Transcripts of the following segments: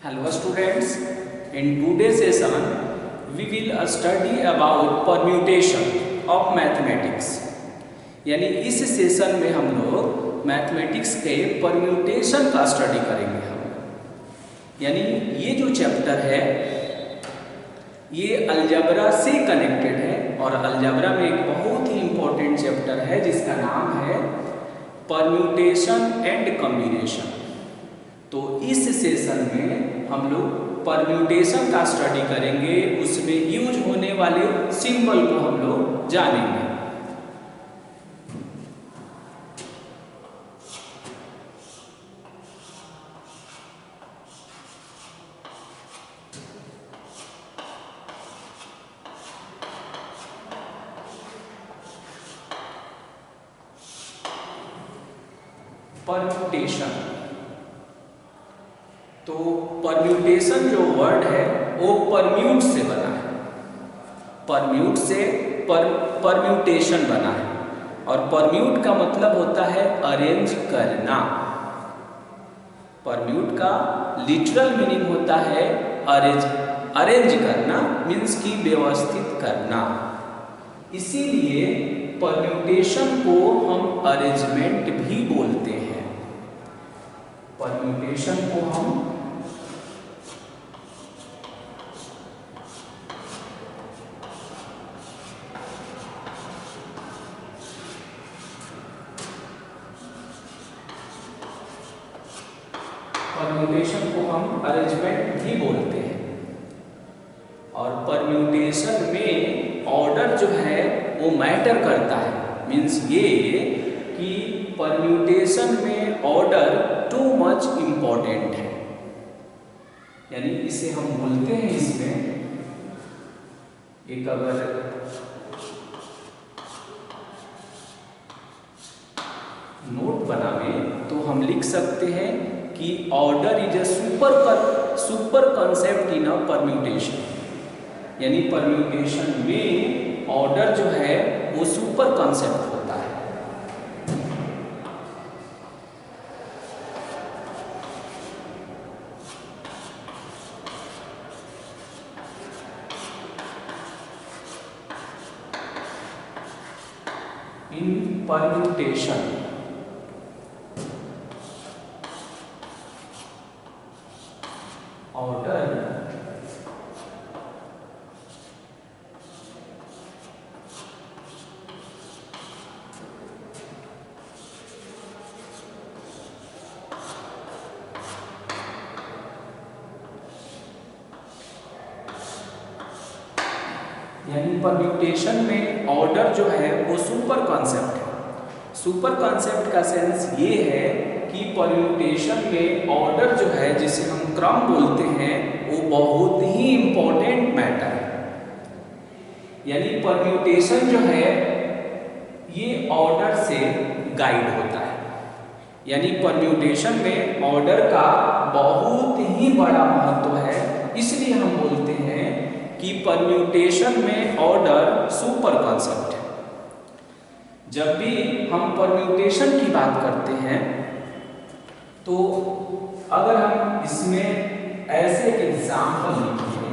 Hello students, in today's session we will study about permutation of mathematics। यानी इस session में हम लोग मैथमेटिक्स के परम्यूटेशन का स्टडी करेंगे। हम यानी ये जो चैप्टर है ये अलजेब्रा से कनेक्टेड है और अलजेब्रा में एक बहुत ही इम्पोर्टेंट चैप्टर है जिसका नाम है परम्यूटेशन एंड कॉम्बिनेशन। तो इस सेशन में हम लोग परम्यूटेशन का स्टडी करेंगे, उसमें यूज होने वाले सिंबल को हम लोग जानेंगे। परम्यूटेशन, तो परम्यूटेशन जो वर्ड है वो परम्यूट से बना है, परम्यूट से परम्यूटेशन बना है और परम्यूट का मतलब होता है अरेंज करना। परम्यूट का लिटरल मीनिंग होता है अरेंज करना, मीन्स की व्यवस्थित करना। इसीलिए परम्यूटेशन को हम अरेंजमेंट भी बोलते हैं। परम्यूटेशन को हम अरेंजमेंट भी बोलते हैं। और परम्यूटेशन में ऑर्डर जो है वो मैटर करता है, मीन्स ये कि परम्यूटेशन में ऑर्डर टू मच इम्पोर्टेंट है। यानी इसे हम बोलते हैं, इसमें एक अगर नोट बनावे तो हम लिख सकते हैं कि order is a super concept in a permutation. यानी परम्यूटेशन में ऑर्डर जो है वो सुपर कॉन्सेप्ट होता है। इन परम्यूटेशन ऑर्डर यानी परम्यूटेशन में ऑर्डर जो है वो सुपर कॉन्सेप्ट है। सुपर कॉन्सेप्ट का सेंस ये है कि परम्यूटेशन में ऑर्डर जो है जिसे हम क्रम बोलते हैं वो बहुत ही इम्पोर्टेंट मैटर है। यानी परम्यूटेशन जो है ये ऑर्डर से गाइड होता है। यानी परम्यूटेशन में ऑर्डर का बहुत ही बड़ा महत्व है, इसलिए हम बोलते हैं कि परम्यूटेशन में ऑर्डर सुपर कॉन्सेप्ट है। जब भी हम परम्यूटेशन की बात करते हैं तो अगर हम इसमें ऐसे एक एग्जाम्पल लिखें,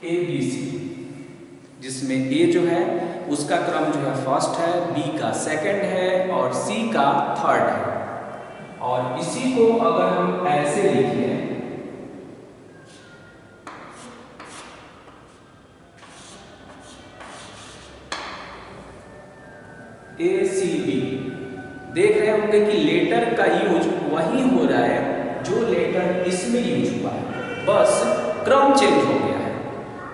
ए बी सी, जिसमें ए जो है उसका क्रम जो है फर्स्ट है, बी का सेकंड है और सी का थर्ड है। और इसी को अगर हम ऐसे लिखें ए सी बी, देख रहे होंगे कि लेटर का यूज वही हो रहा है जो लेटर इसमें यूज हुआ है, बस क्रम चेंज हो गया है।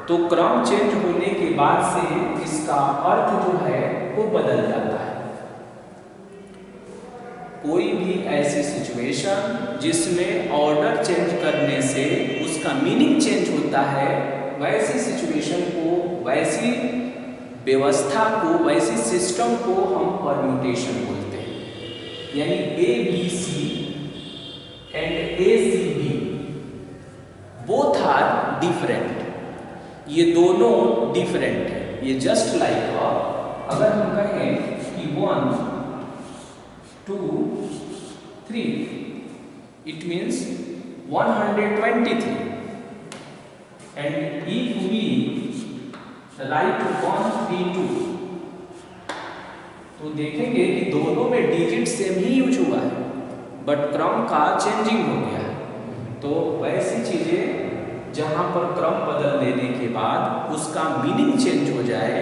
तो क्रम चेंज होने के बाद से इसका अर्थ जो है वो बदल जाता है। कोई भी ऐसी सिचुएशन जिसमें ऑर्डर चेंज करने से उसका मीनिंग चेंज होता है, वैसी सिचुएशन को, वैसी व्यवस्था को, वैसी सिस्टम को हम परम्यूटेशन बोलते हैं। यानी A B C and A C B both are different, ये दोनों डिफरेंट है। ये जस्ट लाइक अगर हम कहें कि 1 2 3, it means 123, and if we write 1 3 2, तो देखेंगे कि दोनों में डिजिट सेम ही यूज हुआ है, बट क्रम का चेंजिंग हो गया है। तो वैसी चीजें जहां पर क्रम बदल देने के बाद उसका मीनिंग चेंज हो जाए,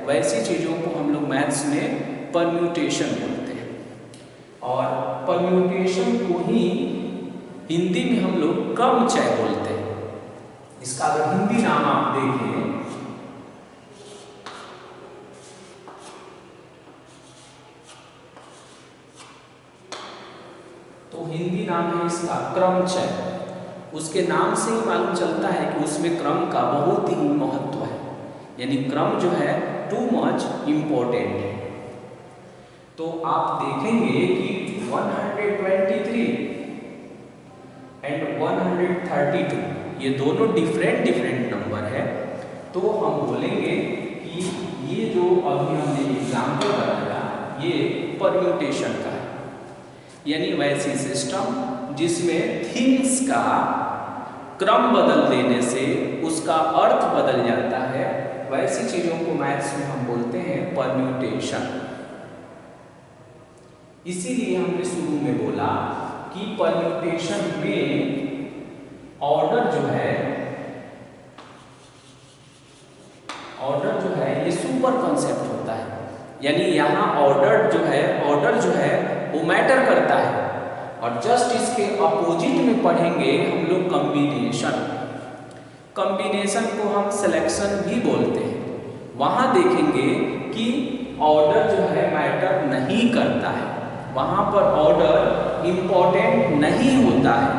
वैसी चीजों को हम लोग मैथ्स में परम्यूटेशन बोलते हैं। और परम्यूटेशन को ही हिंदी में हम लोग क्रमचय बोलते हैं। इसका अगर हिंदी नाम आप देखें तो हिंदी नाम है इसका क्रमचय। उसके नाम से ही मालूम चलता है कि उसमें क्रम का बहुत ही महत्व है, यानी क्रम जो है टू मच इम्पोर्टेंट है। तो आप देखेंगे कि 123 एंड 132 ये दोनों डिफरेंट नंबर है। तो हम बोलेंगे कि ये जो अभी हमने एग्जाम्पल बनाया ये परम्यूटेशन का है, यानी वैसी सिस्टम जिसमें थिंग्स का क्रम बदल देने से उसका अर्थ बदल जाता है, वैसी चीजों को मैथ्स में हम बोलते हैं परम्यूटेशन। इसीलिए हमने शुरू में बोला कि परम्यूटेशन में ऑर्डर जो है ये सुपर कॉन्सेप्ट होता है, यानी यहाँ ऑर्डर जो है वो मैटर करता है। और जस्ट इसके अपोजिट में पढ़ेंगे हम लोग कॉम्बिनेशन को हम सिलेक्शन भी बोलते हैं। वहाँ देखेंगे कि ऑर्डर जो है मैटर नहीं करता है, वहाँ पर ऑर्डर इम्पोर्टेंट नहीं होता है,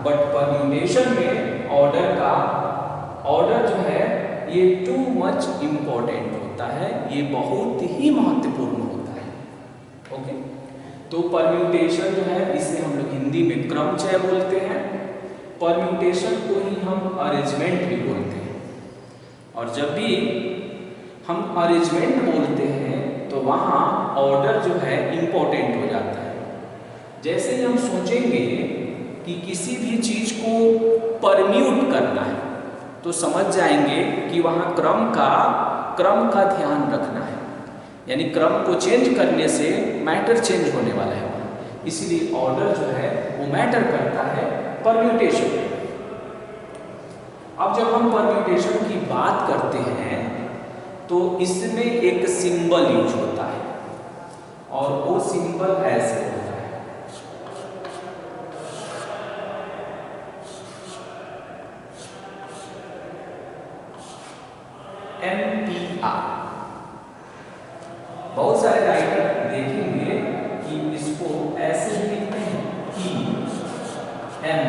बट परम्यूटेशन में ऑर्डर जो है ये टू मच इम्पोर्टेंट होता है, ये बहुत ही महत्वपूर्ण होता है। ओके, तो परम्यूटेशन जो है इसे हम लोग हिंदी में क्रमचय बोलते हैं। परम्यूटेशन को ही हम अरेंजमेंट भी बोलते हैं। और जब भी हम अरेंजमेंट बोलते हैं तो वहाँ ऑर्डर जो है इम्पोर्टेंट हो जाता है। जैसे ही हम सोचेंगे कि किसी भी चीज को परम्यूट करना है तो समझ जाएंगे कि वहाँ क्रम का ध्यान रखना है, यानी क्रम को चेंज करने से मैटर चेंज होने वाला है। इसीलिए ऑर्डर जो है वो मैटर करता है परम्यूटेशन। अब जब हम परम्यूटेशन की बात करते हैं तो इसमें एक सिंबल यूज होता है, और वो सिंबल ऐसे होता है। MPR। बहुत सारे राइटर देखेंगे कि इसको ऐसे ही लिखते हैं कि M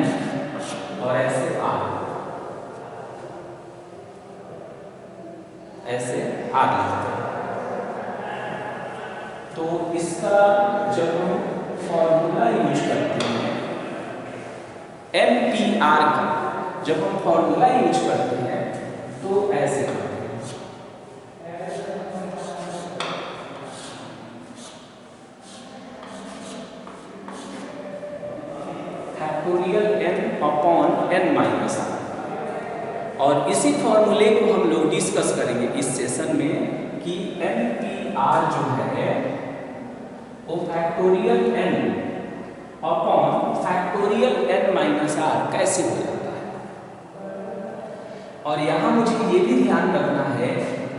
और ऐसे R, ऐसे R लिखते हैं। तो इसका जब हम फॉर्मूला यूज करते हैं MPR का, जब हम फॉर्मूला यूज करते हैं तो ऐसे करते हैं। Factorial n upon n minus r। और इसी फॉर्मूले को हम लोग डिस्कस करेंगे इस सेशन में कि MPR जो है वो factorial n upon factorial n minus r कैसे हो जाता है। और यहाँ मुझे ये भी ध्यान रखना है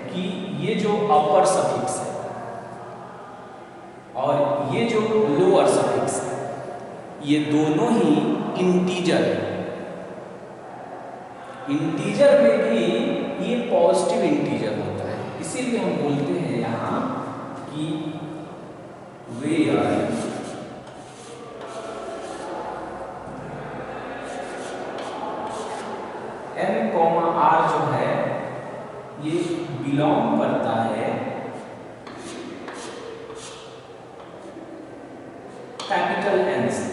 कि ये जो अपर सफिक्स है और ये जो लोअर सफिक्स है, ये दोनों ही इंटीजर है। इंटीजर में भी ये पॉजिटिव इंटीजर होता है, इसीलिए हम बोलते हैं यहाँ कि वेयर n, r जो है ये बिलोंग करता है कैपिटल N से।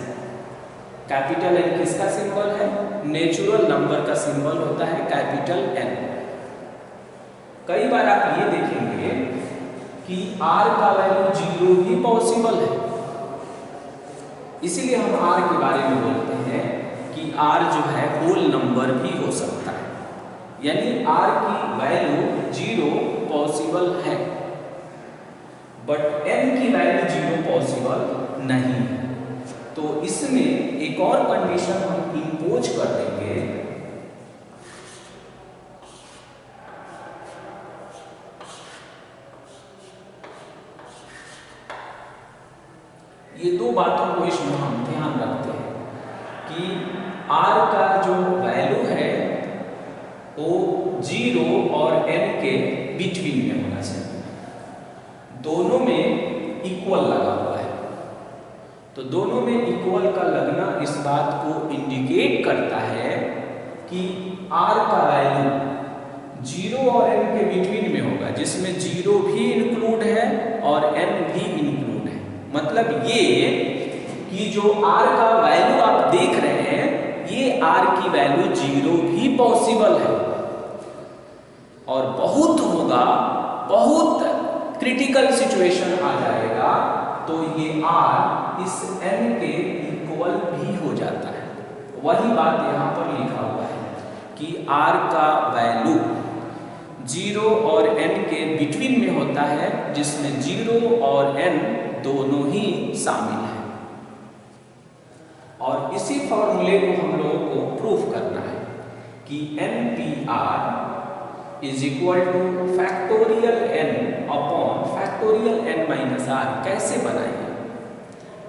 कैपिटल N किसका सिंबल है? नेचुरल नंबर का सिंबल होता है कैपिटल N। कई बार आप ये देखेंगे कि r का वैल्यू 0 भी पॉसिबल है, इसीलिए हम r के बारे में बोलते हैं कि r जो है होल नंबर भी हो सकता है, यानी r की वैल्यू 0 पॉसिबल है, बट n की वैल्यू 0 पॉसिबल नहीं है। तो इसमें एक और कंडीशन हम इंपोज कर देंगे, ये दो बातों को इसमें हम ध्यान रखते हैं कि r का जो वैल्यू है वो 0 और n के बिटवीन में होना चाहिए, दोनों में इक्वल लगा हुआ है। तो दोनों में इक्वल का लगना इस बात को इंडिकेट करता है कि r का वैल्यू 0 और n के बिटवीन में होगा, जिसमें 0 भी इंक्लूड है और n भी इंक्लूड है। मतलब ये कि जो r का वैल्यू आप देख रहे हैं, ये r की वैल्यू 0 भी पॉसिबल है, और बहुत होगा, बहुत क्रिटिकल सिचुएशन आ जाएगा तो ये r इस n के इक्वल भी हो जाता है। वही बात यहाँ पर लिखा हुआ है कि r का वैल्यू 0 और n के बिटवीन में होता है, जिसमें 0 और n दोनों ही शामिल हैं। और इसी फॉर्मूले को हम लोगों को प्रूफ करना है कि NPR is equal two factorial n upon factorial n minus r। कैसे बनाएंगे?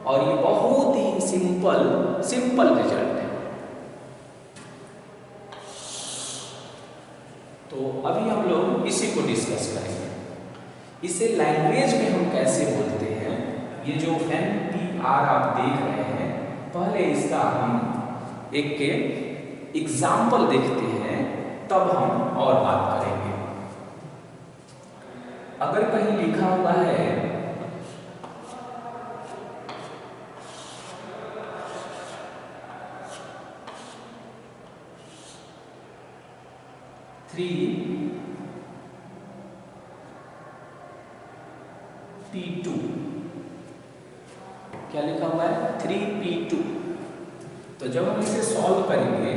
और ये बहुत ही सिंपल रिजल्ट है। तो अभी हम लोग इसी को डिस्कस करेंगे। इसे लैंग्वेज में हम कैसे बोलते हैं, ये जो NPR आप देख रहे हैं, पहले इसका हम एक एग्जाम्पल देखते हैं, तब हम और बात करेंगे। अगर कहीं लिखा हुआ है 3p2, क्या लिखा हुआ है 3p2, तो जब हम इसे सॉल्व करेंगे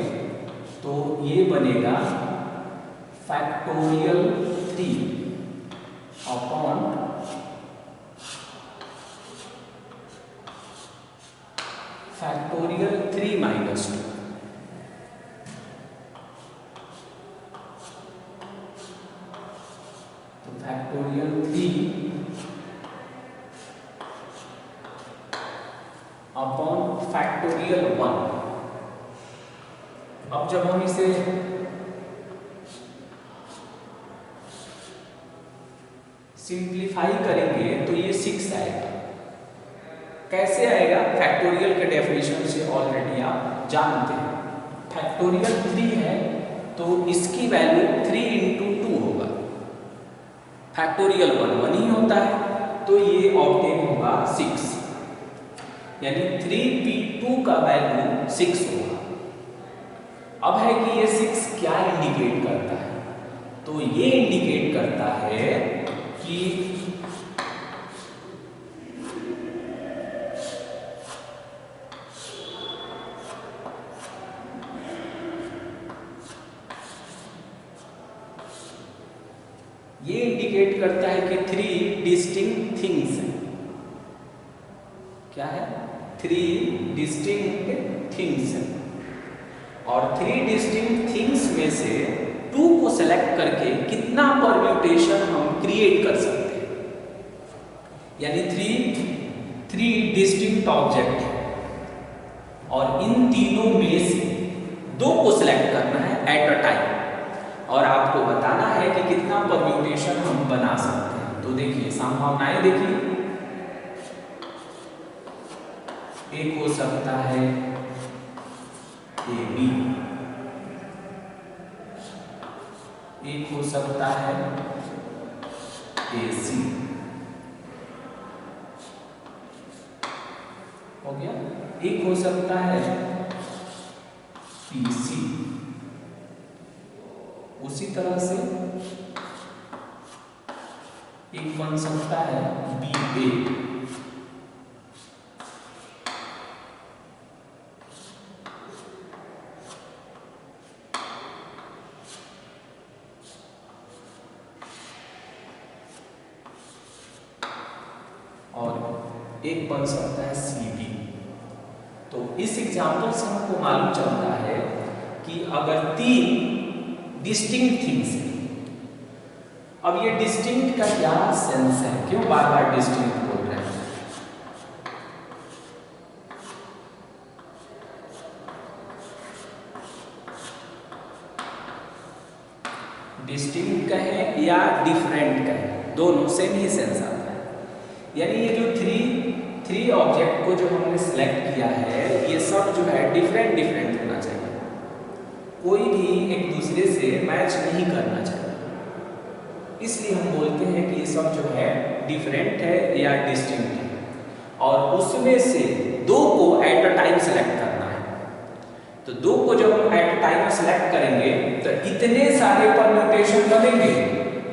तो ये बनेगा फैक्टोरियल 3 अपॉन फैक्टोरियल 3 माइनस 2। तो फैक्टोरियल 3 अपॉन फैक्टोरियल 1। अब जब हम इसे सिंप्लीफाई करेंगे तो ये 6 आएगा। कैसे आएगा? फैक्टोरियल के डेफिनेशन से ऑलरेडी आप जानते हैं। फैक्टोरियल 3 है तो इसकी वैल्यू 3 × 2 होगा। फैक्टोरियल 1 ही होता है, तो ये ऑब्टेन होगा 6, यानी 3p2 का वैल्यू 6 होगा। अब है कि ये 6 क्या इंडिकेट करता है? तो ये इंडिकेट करता है कि ये इंडिकेट करता है कि 3 डिस्टिंक्ट थिंग्स हैं। क्या है? 3 डिस्टिंक्ट थिंग्स हैं, और 3 डिस्टिंक्ट थिंग्स में से 2 को सेलेक्ट करके कितना परम्यूटेशन हम क्रिएट कर सकते हैं। यानी 3 डिस्टिंक्ट ऑब्जेक्ट है, और इन तीनों में से 2 को सेलेक्ट करना है एट अ टाइम, और आपको बताना है कि कितना परम्यूटेशन हम बना सकते हैं। तो देखिए संभावनाएं देखिए, एक हो सकता है AB, एक हो सकता है AC, हो गया। एक हो सकता है PC, उसी तरह से एक बन सकता है बी ए। और एक बन सकता है सी बी। तो इस एग्जाम्पल से हमको मालूम चलता है कि अगर तीन डिस्टिंक्ट थिंग्स हैं, अब ये डिस्टिंक्ट का क्या सेंस है, क्यों बार बार डिस्टिंक्ट बोल रहे हैं? डिस्टिंक्ट कहें या डिफरेंट कहें, दोनों सेम ही सेंस आता है। यानी ये जो थ्री ऑब्जेक्ट को जो हमने सिलेक्ट किया है, ये सब जो है डिफरेंट डिफरेंट होना चाहिए, कोई भी एक दूसरे से मैच नहीं करना चाहिए। इसलिए हम बोलते हैं कि ये सब जो है डिफरेंट है या डिस्टिंक्ट है, और उसमें से दो को एट अ टाइम सेलेक्ट करना है। तो दो को जब हम एट अ टाइम सेलेक्ट करेंगे तो इतने सारे परम्यूटेशन बनेंगे,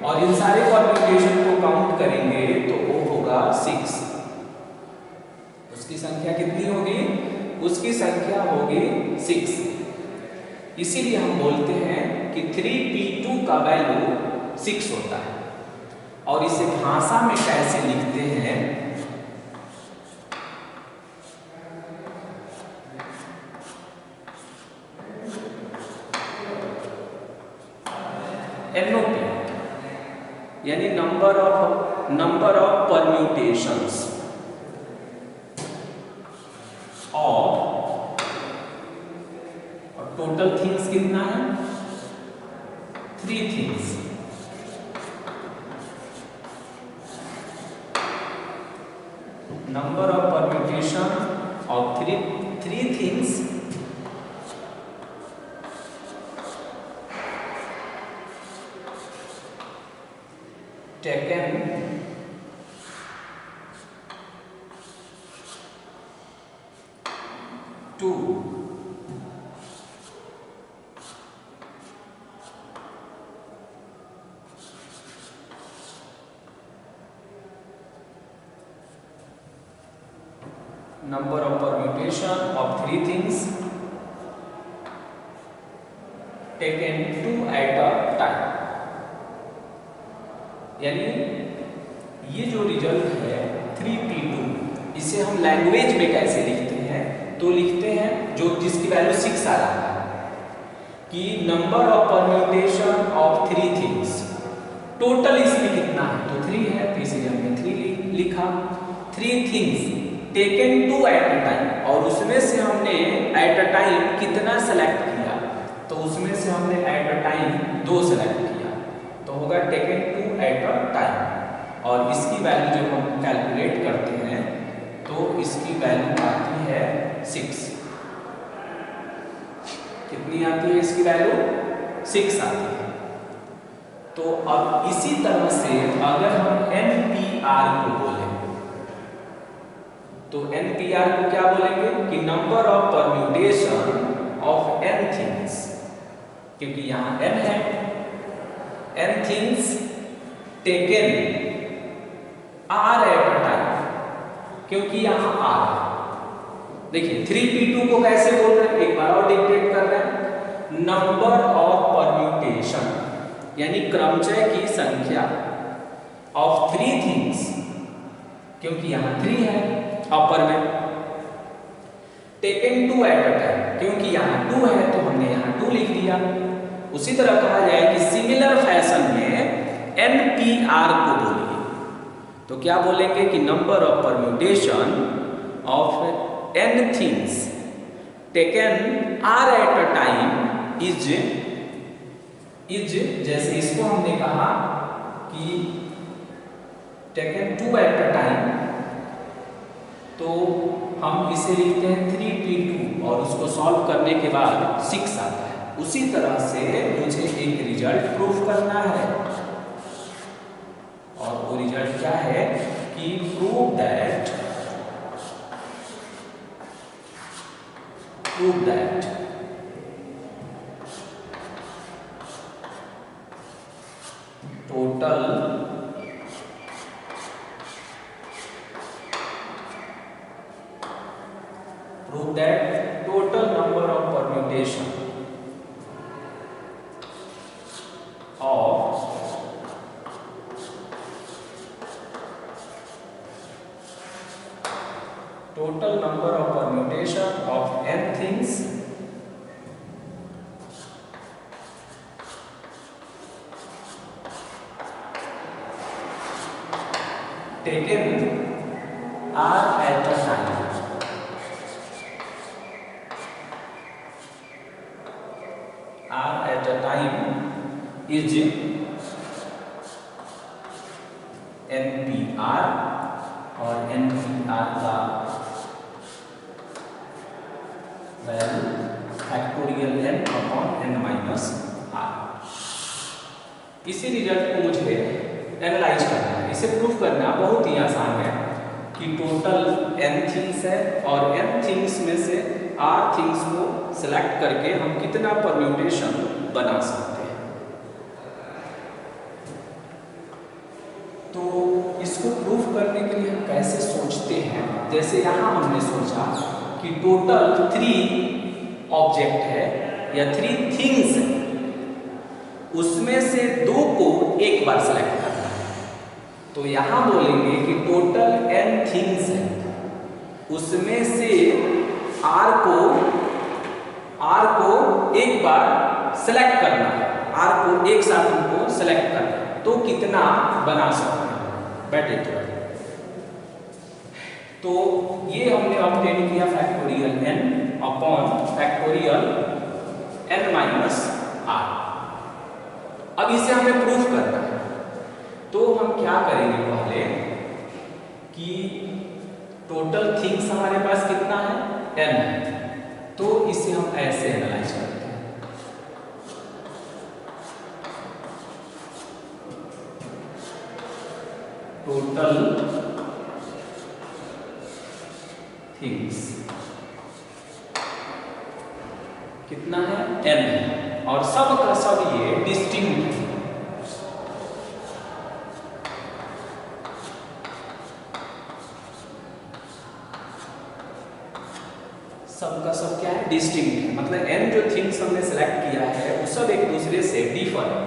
और इन सारे परम्यूटेशन को काउंट करेंगे तो वो होगा 6। उसकी संख्या कितनी होगी? उसकी संख्या होगी 6। इसीलिए हम बोलते हैं कि 3p2 का वैल्यू 6 होता है। और इसे भाषा में कैसे लिखते हैं? NOP, यानी नंबर ऑफ परम्यूटेशंस और टोटल थिंग्स कितना है? 3 things. Number of permutation of three things taken to number of permutation of 3 things taken 2 at a time। यानी ये जो रिजल्ट है 3p2, इसे हम लैंग्वेज में कैसे लिखते हैं? तो लिखते हैं जो जिसकी वैल्यू 6 आ रहा है कि number of permutation of 3 things. Total इसमें कितना है? तो 3 है, तो इसीलिए हमने 3 लिखा। 3 things taken 2 at a time, और उसमें से हमने एट अ टाइम कितना सेलेक्ट किया? तो उसमें से हमने एट अ टाइम 2 सेलेक्ट किया, तो होगा टेकन 2 एट अ टाइम। और इसकी वैल्यू जब हम कैलकुलेट करते हैं तो इसकी वैल्यू आती है 6। कितनी आती है इसकी वैल्यू? 6 आती है। तो अब इसी तरह से अगर हम NPR को बोलें, तो NPR को क्या बोलेंगे कि number of permutation of n things, क्योंकि यहां n है, n things taken r at a time, क्योंकि यहां r है। देखिए 3p2 को कैसे बोल रहे हैं, एक बार और डिक्टेट कर रहे हैं। नंबर ऑफ परम्यूटेशन यानी क्रमचय की संख्या ऑफ 3 थिंग्स, क्योंकि यहां 3 है अपर में, टेकन 2 एट अ टाइम, क्योंकि यहां 2 है तो हमने यहां 2 लिख दिया। उसी तरह कहा जाए कि सिमिलर फैशन में NPR को बोलिए, तो क्या बोलेंगे कि number of permutation of n things taken r at a time is, जैसे इसको हमने कहा कि टेकन 2 एट अ टाइम, तो हम इसे लिखते हैं 3p2 और उसको सॉल्व करने के बाद 6 आता है। उसी तरह से मुझे एक रिजल्ट प्रूफ करना है, और वो रिजल्ट क्या है कि prove that total taken are at a time. Are at a time is NPR और NPR का value factorial n upon n minus r। इसी रिजल्ट को मुझे एनालाइज करना है, इसे प्रूफ करना बहुत ही आसान है कि टोटल n थिंग्स है और n थिंग्स में से r थिंग्स को सिलेक्ट करके हम कितना परम्यूटेशन बना सकते हैं। तो इसको प्रूफ करने के लिए हम कैसे सोचते हैं, जैसे यहाँ हमने सोचा कि टोटल 3 ऑब्जेक्ट है या 3 थिंग्स है, उसमें से 2 को एक बार सेलेक्ट करना है। तो यहाँ बोलेंगे कि टोटल n थिंग्स है, उसमें से r को एक बार सेलेक्ट करना है, r को एक साथ हमको सेलेक्ट करना है। तो कितना बना सकते हैं बैठे तो ये हमने ऑब्टेन किया factorial n upon factorial n minus r। अब इसे हमें प्रूफ करना है, तो हम क्या करेंगे पहले कि टोटल थिंग्स हमारे पास कितना है n है, तो इसे हम ऐसे एनालाइज करते हैं। टोटल थिंग्स कितना है n है और सब का सब ये डिस्टिंक्ट है। सब का सब क्या है डिस्टिंक्ट है, मतलब n जो थिंग्स हमने सेलेक्ट किया है वो सब एक दूसरे से डिफर है।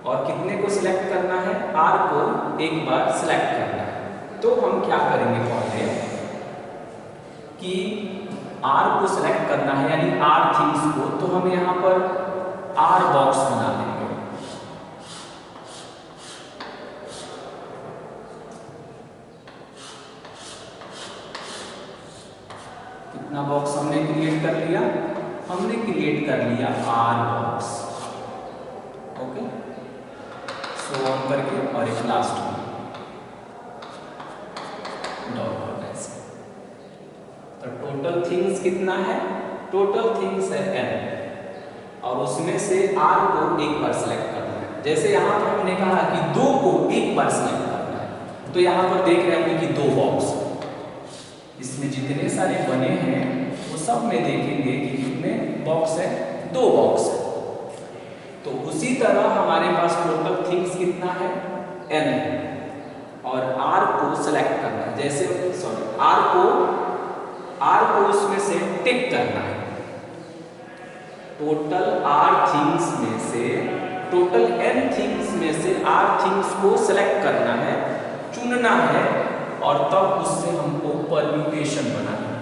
और कितने को सिलेक्ट करना है, r को एक बार सिलेक्ट करना है। तो हम क्या करेंगे पहले कि r को सिलेक्ट करना है यानी r थिंग्स को, तो हम यहाँ पर r बॉक्स बना लेंगे। कितना बॉक्स हमने क्रिएट कर लिया, हमने क्रिएट कर लिया r box. Okay, so on करके और एक लास्ट में डॉट ऐसे। तो टोटल थिंग्स कितना है, टोटल थिंग्स है n और उसमें से r को एक बार सेलेक्ट करना है। जैसे यहाँ पर हमने कहा कि 2 को एक बार सेलेक्ट करना है, तो यहाँ पर देख रहे हैं कि 2 बॉक्स, इसमें जितने सारे बने हैं वो सब में देखेंगे कि कितने बॉक्स है, 2 बॉक्स है। तो उसी तरह हमारे पास टोटल थिंग्स कितना है n है और r को सेलेक्ट करना है। जैसे r को उसमें से टिक करना है। टोटल r थिंग्स में से, टोटल n थिंग्स में से r थिंग्स को सेलेक्ट करना है, चुनना है और तब उससे हमको परम्यूटेशन बनाना है।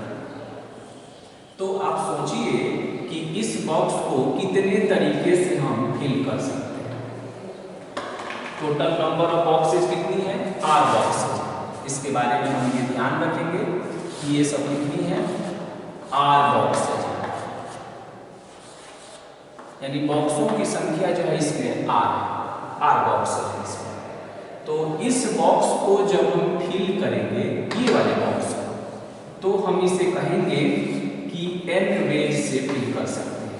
तो आप सोचिए कि इस बॉक्स को कितने तरीके से हम फिल कर सकते हैं। टोटल नंबर ऑफ बॉक्सेस कितनी है, r बॉक्सेस। इसके बारे में हम ये ध्यान रखेंगे कि ये सब कितनी है, r बॉक्सेस, यानी बॉक्सों की संख्या जो है इसमें r बॉक्सेस है इसमें। तो इस बॉक्स को जब हम फिल करेंगे, ये वाले बॉक्स को, तो हम इसे कहेंगे कि n वेज से फिल कर सकते हैं।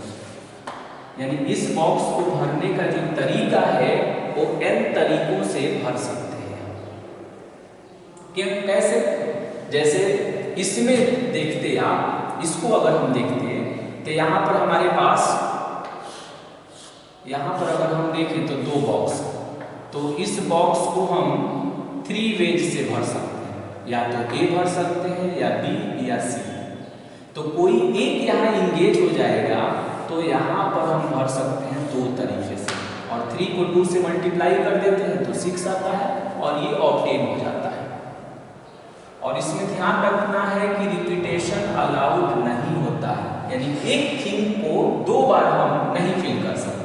यानी इस बॉक्स को भरने का जो तरीका है वो n तरीकों से भर सकते हैं। क्या कैसे, जैसे इसमें देखते आप, इसको अगर हम देखते हैं तो यहाँ पर हमारे पास, यहाँ पर अगर हम देखें तो 2 बॉक्स, तो इस बॉक्स को हम 3 वेज से भर सकते हैं, या तो A भर सकते हैं या B या C। तो कोई एक यहाँ इंगेज हो जाएगा तो यहाँ पर हम भर सकते हैं 2 तरीके से, और 3 को 2 से मल्टीप्लाई कर देते हैं तो 6 आता है और ये ऑब्टेन हो जाता है। और इसमें ध्यान रखना है कि रिपीटेशन अलाउड नहीं होता है, यानी एक थिंग को 2 बार हम नहीं फिल कर सकते।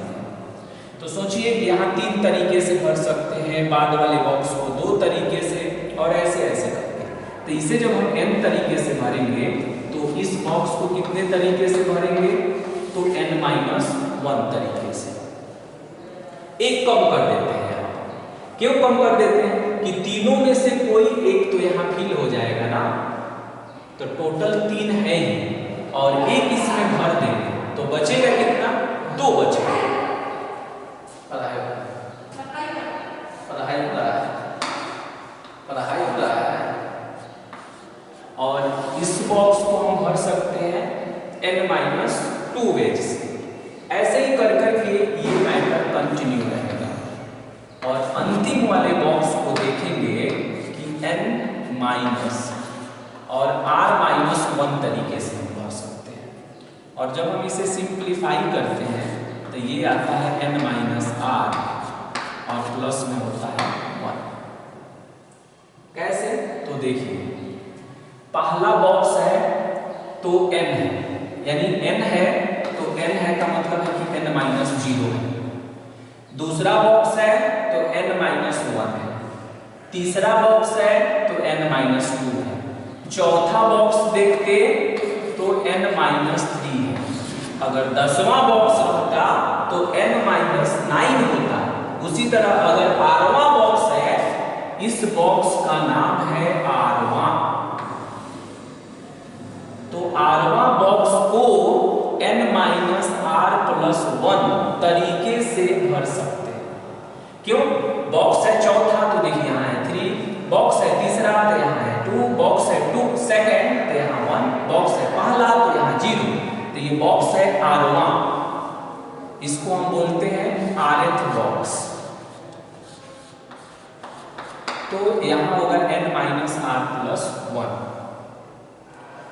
तो सोचिए कि यहाँ 3 तरीके से भर सकते हैं, बाद वाले बॉक्स को 2 तरीके से, और ऐसे ऐसे करके। तो इसे जब हम n तरीके से भरेंगे तो इस बॉक्स को कितने तरीके से भरेंगे, तो n-1 तरीके से। एक कम कर देते हैं। क्यों कम कर देते हैं कि तीनों में से कोई एक तो यहाँ फिल हो जाएगा ना, तो टोटल 3 है ही और एक इसमें भर देंगे तो बचेगा कितना, 2 बचेगा। और इस बॉक्स को हम भर सकते हैं n-2 वेज से। ऐसे ही कर करके ये मैटर कंटिन्यू रहेगा और अंतिम वाले बॉक्स को देखेंगे कि n- और r-1 तरीके से हम भर सकते हैं। और जब हम इसे सिंप्लीफाई करते हैं तो ये आता है n-r और प्लस में होता है 1। कैसे, तो देखिए पहला बॉक्स है तो n है, यानी n है तो n है का मतलब है कि n-0 है। दूसरा बॉक्स है तो n-1 है। तीसरा बॉक्स है तो n-2 है। चौथा बॉक्स देखते तो n-3 है। अगर 10वां बॉक्स होता तो n-9 होता। उसी तरह अगर 12वां बॉक्स है, इस बॉक्स का नाम है r1, तो r1 बॉक्स को n-r+1 तरीके से भर सकते हैं। क्यों, बॉक्स है चौथा तो देखिए यहाँ है 3, बॉक्स है तीसरा तो यहाँ है 2, बॉक्स है 2 सेकंड तो यहाँ 1, बॉक्स है पहला तो यहाँ 0, तो ये बॉक्स है r1, इसको हम बोलते हैं rth बॉक्स। तो यहाँ होगा n-r+1।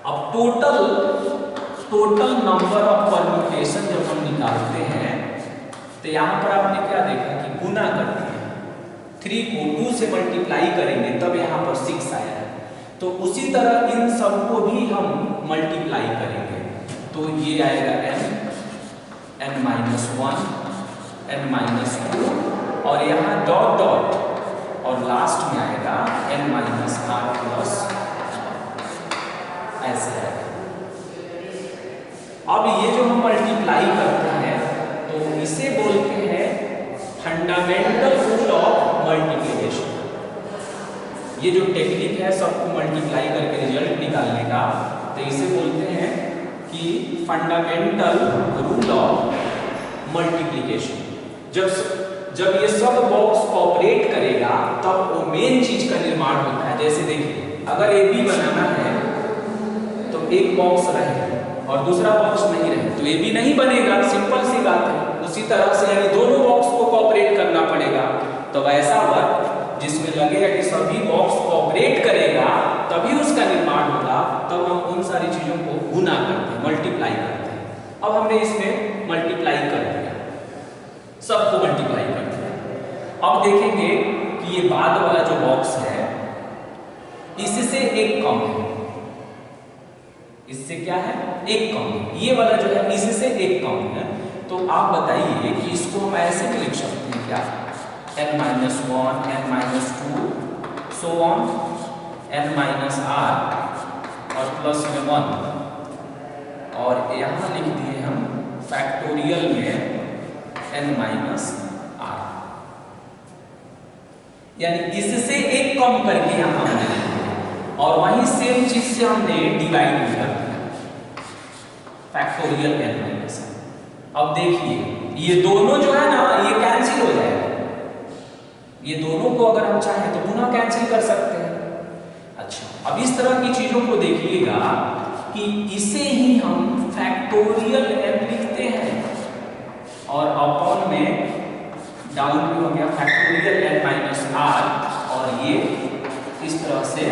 अब टोटल नंबर ऑफ परम्यूटेशन जब हम निकालते हैं तो यहाँ पर आपने क्या देखा कि गुना कर दिया, 3 को 2 से मल्टीप्लाई करेंगे तब यहाँ पर 6 आया है। तो उसी तरह इन सबको भी हम मल्टीप्लाई करेंगे तो ये आएगा n-1, n-2 और यहाँ डॉट डॉट और लास्ट में आएगा n-r+, ऐसे है। अब ये जो हम मल्टीप्लाई करते हैं तो इसे बोलते हैं फंडामेंटल रूल ऑफ मल्टीप्लिकेशन। ये जो टेक्निक है सबको मल्टीप्लाई करके रिजल्ट निकालने का, तो इसे बोलते हैं कि फंडामेंटल रूल ऑफ मल्टीप्लिकेशन। जब ये सब बॉक्स ऑपरेट करेगा तब वो मेन चीज का निर्माण होता है। जैसे देखिए अगर ए बी बनाना है तो एक बॉक्स रहे और दूसरा बॉक्स नहीं रहे तो ए बी नहीं बनेगा, सिंपल सी बात है। उसी तरह से यानी दोनों बॉक्स को कोऑपरेट करना पड़ेगा। तो वैसा वर्क जिसमें लगेगा कि सभी बॉक्स कोऑपरेट करेगा तभी उसका निर्माण होगा, तब हम उन सारी चीजों को गुना करते हैं, मल्टीप्लाई करते हैं। अब हमने इसमें मल्टीप्लाई कर दिया, सबको मल्टीप्लाई कर दिया। अब देखेंगे कि ये बाद वाला जो बॉक्स है इससे एक कम है, इससे क्या है, एक कम है। ये वाला जो है इससे एक कम है। तो आप बताइए कि इसको हम ऐसे भी लिख सकते हैं क्या, n-1, n-2 so on, n-r और प्लस में 1 और यहाँ लिख दिए हम फैक्टोरियल में n-r, यानी इससे एक कम करके यहाँ हमने लिख दिया और वहीं सेम चीज से हमने डिवाइड किया फैक्टोरियल n-r। अब देखिए ये दोनों जो है ना ये कैंसिल हो जाएगा, ये दोनों को अगर हम चाहें तो पुनः कैंसिल कर सकते हैं। अच्छा, अब इस तरह की चीजों को देखिएगा कि इसे ही हम फैक्टोरियल n लिखते हैं और अपॉन में डाउन भी हो गया फैक्टोरियल n-r और ये इस तरह से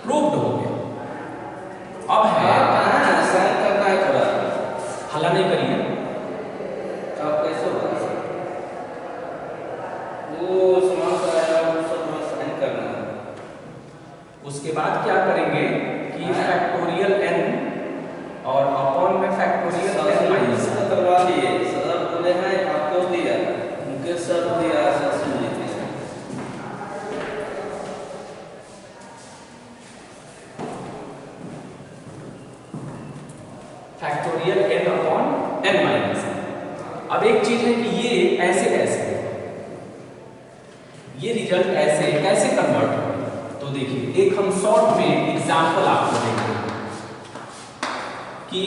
प्रूव्ड हो गया। अब है करना है, थोड़ा हल्ला नहीं करिए। अब कैसे होगा वो समान साइन करना है। उसके बाद क्या करेंगे कि फैक्टोरियल n और अपॉन में फैक्टोरियल n माइनस करवा लिए। सर बोले हैं आपको दिया, मुकेश सर दिया, सर सुन लीजिए। Factorial n upon n minus n। अब एक चीज है कि ये ऐसे कैसे, ये रिजल्ट ऐसे कैसे कन्वर्ट हो, तो देखिए एक हम शॉर्ट में एग्जांपल आपको देंगे कि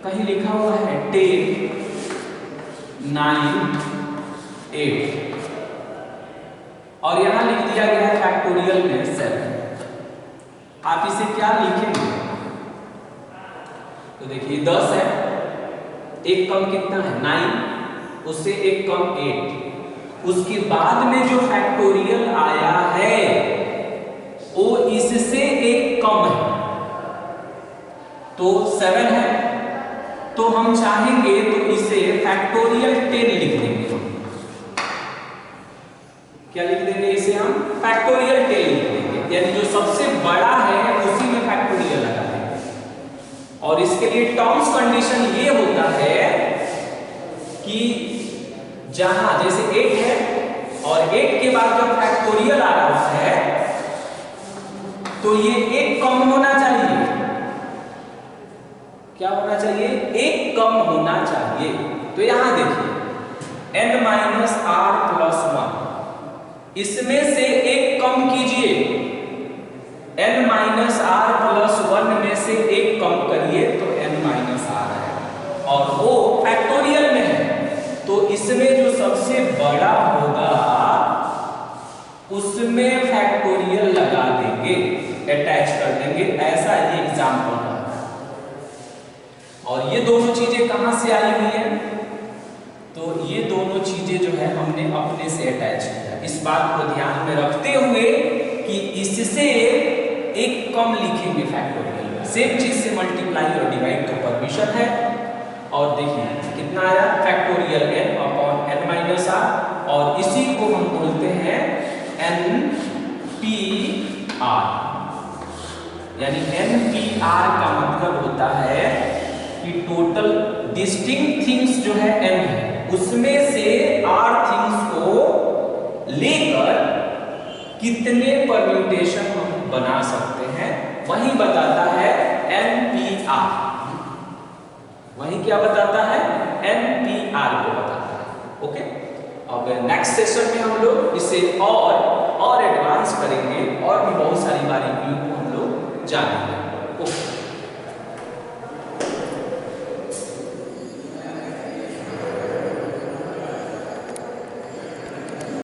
कहीं लिखा हुआ है 10, 9, 8 और यहां लिख दिया गया है फैक्टोरियल में 7। आप इसे क्या लिखेंगे, तो देखिए 10 है, एक कम कितना है 9, उससे एक कम 8, उसके बाद में जो फैक्टोरियल आया है वो इससे एक कम है तो 7 है, तो हम चाहेंगे तो इसे फैक्टोरियल 10 लिख देंगे। हम क्या लिख देंगे, इसे हम फैक्टोरियल 10 लिख देंगे, यानी जो सबसे बड़ा है उसी में फैक्टोरियल लगा देंगे। और इसके लिए टर्म्स कंडीशन ये होता है कि जहां जैसे 8 है और 8 के बाद जब फैक्टोरियल आ रहा है तो ये एक कम होना चाहिए, क्या होना चाहिए, एक कम होना चाहिए। तो यहां देखिए n माइनस r प्लस 1, इसमें से एक कम कीजिए, n माइनस r प्लस 1 में से एक कम करिए तो n माइनस r है और वो फैक्टोरियल में है, तो इसमें जो सबसे बड़ा होगा उसमें फैक्टोरियल लगा देंगे, अटैच कर देंगे। ऐसा ये एग्जाम्पल है। और ये दोनों चीजें कहां से आई हुई है, तो ये दोनों चीजें जो है हमने अपने से अटैच किया, इस बात को ध्यान में रखते हुए कि इससे एक कम लिखेंगे फैक्टोरियल में, सेम चीज से मल्टीप्लाई और डिवाइड तो परमिशन है। और देखिए कितना आया, factorial n upon n minus r, और इसी को हम बोलते हैं NPR, यानी NPR का मतलब होता है कि टोटल डिस्टिंक्ट थिंग्स जो है n है, उसमें से r थिंग्स को लेकर कितने परम्यूटेशन हम बना सकते हैं, वही बताता है NPR। वही क्या बताता है, NPR को बताता है। ओके, अब नेक्स्ट सेशन में हम लोग इसे और एडवांस करेंगे और भी बहुत सारी बारीकियों को हम लोग जानेंगे।